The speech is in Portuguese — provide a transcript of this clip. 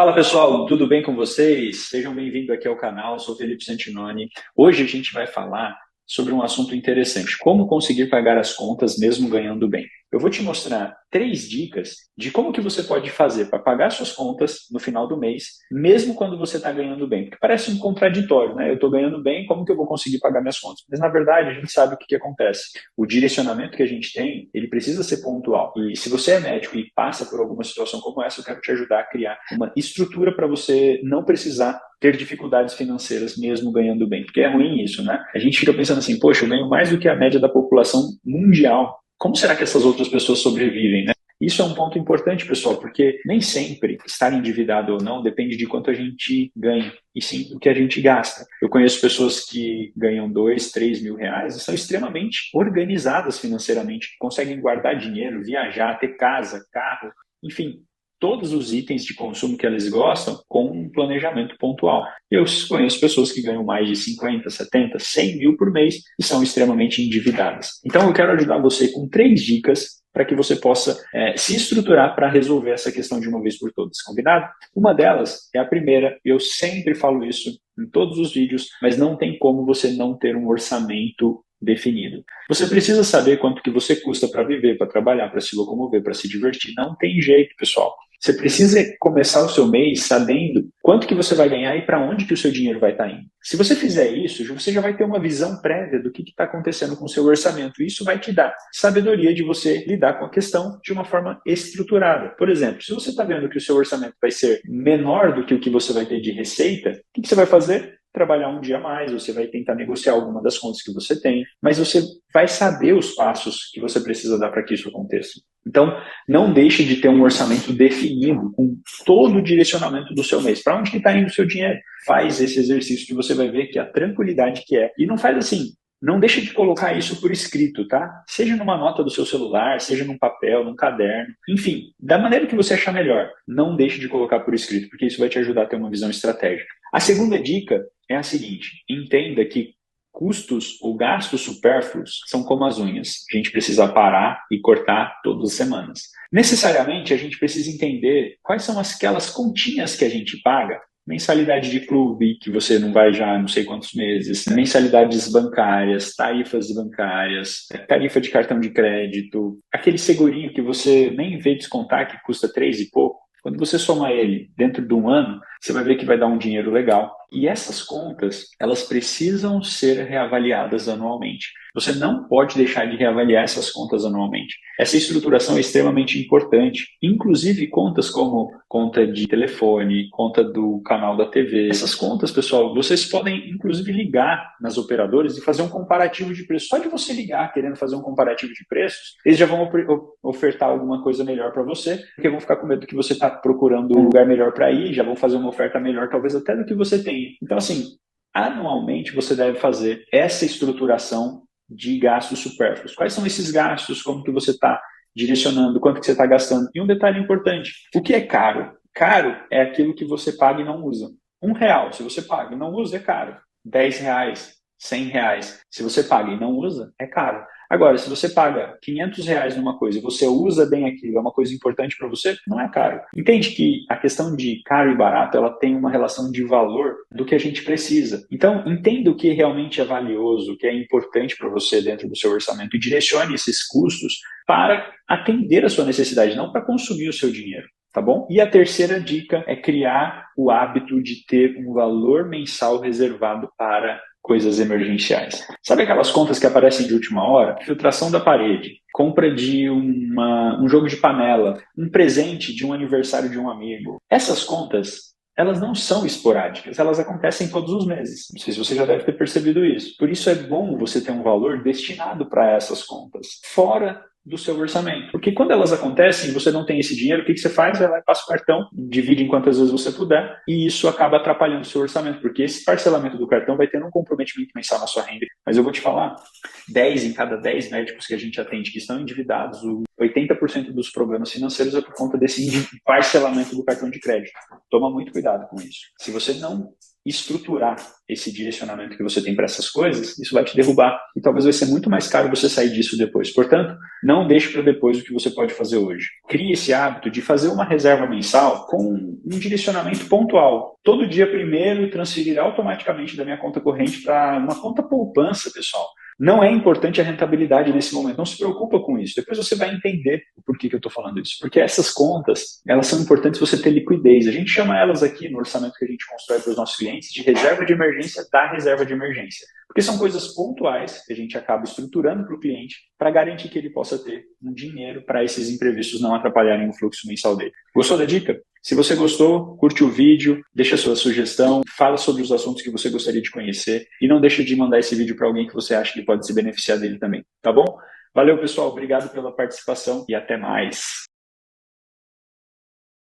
Fala pessoal, tudo bem com vocês? Sejam bem-vindos aqui ao canal, sou Felipe Santinoni. Hoje a gente vai falar sobre um assunto interessante, como conseguir pagar as contas mesmo ganhando bem. Eu vou te mostrar 3 dicas de como que você pode fazer para pagar suas contas no final do mês, mesmo quando você está ganhando bem. Porque parece um contraditório, né? Eu estou ganhando bem, como que eu vou conseguir pagar minhas contas? Mas na verdade a gente sabe o que acontece. O direcionamento que a gente tem, ele precisa ser pontual. E se você é médico e passa por alguma situação como essa, eu quero te ajudar a criar uma estrutura para você não precisar ter dificuldades financeiras mesmo ganhando bem. Porque é ruim isso, né? A gente fica pensando assim, poxa, eu ganho mais do que a média da população mundial. Como será que essas outras pessoas sobrevivem, né? Isso é um ponto importante, pessoal, porque nem sempre estar endividado ou não depende de quanto a gente ganha, e sim do que a gente gasta. Eu conheço pessoas que ganham 2, 3 mil reais e são extremamente organizadas financeiramente, conseguem guardar dinheiro, viajar, ter casa, carro, enfim, todos os itens de consumo que eles gostam com um planejamento pontual. Eu conheço pessoas que ganham mais de 50, 70, 100 mil por mês e são extremamente endividadas. Então eu quero ajudar você com 3 dicas para que você possa se estruturar para resolver essa questão de uma vez por todas, combinado? Uma delas é a primeira, eu sempre falo isso em todos os vídeos, mas não tem como você não ter um orçamento definido. Você precisa saber quanto que você custa para viver, para trabalhar, para se locomover, para se divertir. Não tem jeito, pessoal. Você precisa começar o seu mês sabendo quanto que você vai ganhar e para onde que o seu dinheiro vai estar indo. Se você fizer isso, você já vai ter uma visão prévia do que está acontecendo com o seu orçamento. E isso vai te dar sabedoria de você lidar com a questão de uma forma estruturada. Por exemplo, se você está vendo que o seu orçamento vai ser menor do que o que você vai ter de receita, o que você vai fazer? Trabalhar um dia a mais, você vai tentar negociar alguma das contas que você tem, mas você vai saber os passos que você precisa dar para que isso aconteça. Então, não deixe de ter um orçamento definido com todo o direcionamento do seu mês. Para onde que está indo o seu dinheiro? Faz esse exercício que você vai ver que a tranquilidade que é. E não faz assim, não deixe de colocar isso por escrito, tá? Seja numa nota do seu celular, seja num papel, num caderno, enfim, da maneira que você achar melhor. Não deixe de colocar por escrito, porque isso vai te ajudar a ter uma visão estratégica. A segunda dica é a seguinte: entenda que custos ou gastos supérfluos são como as unhas. A gente precisa parar e cortar todas as semanas. Necessariamente, a gente precisa entender quais são aquelas continhas que a gente paga. Mensalidade de clube, que você não vai já há não sei quantos meses, mensalidades bancárias, tarifas bancárias, tarifa de cartão de crédito, aquele segurinho que você nem vê descontar, que custa 3 e pouco. Quando você soma ele dentro de um ano, você vai ver que vai dar um dinheiro legal. E essas contas, elas precisam ser reavaliadas anualmente. Você não pode deixar de reavaliar essas contas anualmente. Essa estruturação é extremamente importante. Inclusive contas como conta de telefone, conta do canal da TV. Essas contas, pessoal, vocês podem inclusive ligar nas operadoras e fazer um comparativo de preços. Só de você ligar querendo fazer um comparativo de preços, eles já vão ofertar alguma coisa melhor para você, porque vão ficar com medo que você está procurando um lugar melhor para ir, já vão fazer uma oferta melhor, talvez até do que você tem. Então, assim, anualmente você deve fazer essa estruturação de gastos supérfluos. Quais são esses gastos? Como que você está direcionando? Quanto que você está gastando? E um detalhe importante, o que é caro? Caro é aquilo que você paga e não usa. R$ 1, se você paga e não usa, é caro. R$ 10, R$ 100, se você paga e não usa, é caro. Agora, se você paga R$ 500 numa coisa e você usa bem aquilo, é uma coisa importante para você, não é caro. Entende que a questão de caro e barato, ela tem uma relação de valor do que a gente precisa. Então, entenda o que realmente é valioso, o que é importante para você dentro do seu orçamento e direcione esses custos para atender a sua necessidade, não para consumir o seu dinheiro. Tá bom? E a terceira dica é criar o hábito de ter um valor mensal reservado para coisas emergenciais. Sabe aquelas contas que aparecem de última hora? Filtração da parede, compra de um jogo de panela, um presente de um aniversário de um amigo. Essas contas, elas não são esporádicas, elas acontecem todos os meses. Não sei se você já deve ter percebido isso. Por isso é bom você ter um valor destinado para essas contas, fora do seu orçamento. Porque quando elas acontecem e você não tem esse dinheiro, o que você faz? Vai lá e passa o cartão, divide em quantas vezes você puder, e isso acaba atrapalhando o seu orçamento, porque esse parcelamento do cartão vai ter um comprometimento mensal na sua renda. Mas eu vou te falar, 10 em cada 10 médicos que a gente atende que estão endividados, o 80% dos problemas financeiros é por conta desse parcelamento do cartão de crédito. Toma muito cuidado com isso. Se você não estruturar esse direcionamento que você tem para essas coisas, isso vai te derrubar e talvez vai ser muito mais caro você sair disso depois. Portanto, não deixe para depois o que você pode fazer hoje. Crie esse hábito de fazer uma reserva mensal com um direcionamento pontual. Todo dia primeiro transferir automaticamente da minha conta corrente para uma conta poupança, pessoal. Não é importante a rentabilidade nesse momento, não se preocupa com isso. Depois você vai entender o porquê que eu estou falando isso. Porque essas contas, elas são importantes você ter liquidez. A gente chama elas aqui no orçamento que a gente constrói para os nossos clientes de reserva de emergência da reserva de emergência. Porque são coisas pontuais que a gente acaba estruturando para o cliente para garantir que ele possa ter um dinheiro para esses imprevistos não atrapalharem o fluxo mensal dele. Gostou da dica? Se você gostou, curte o vídeo, deixa a sua sugestão, fala sobre os assuntos que você gostaria de conhecer e não deixa de mandar esse vídeo para alguém que você acha que pode se beneficiar dele também, tá bom? Valeu, pessoal. Obrigado pela participação e até mais.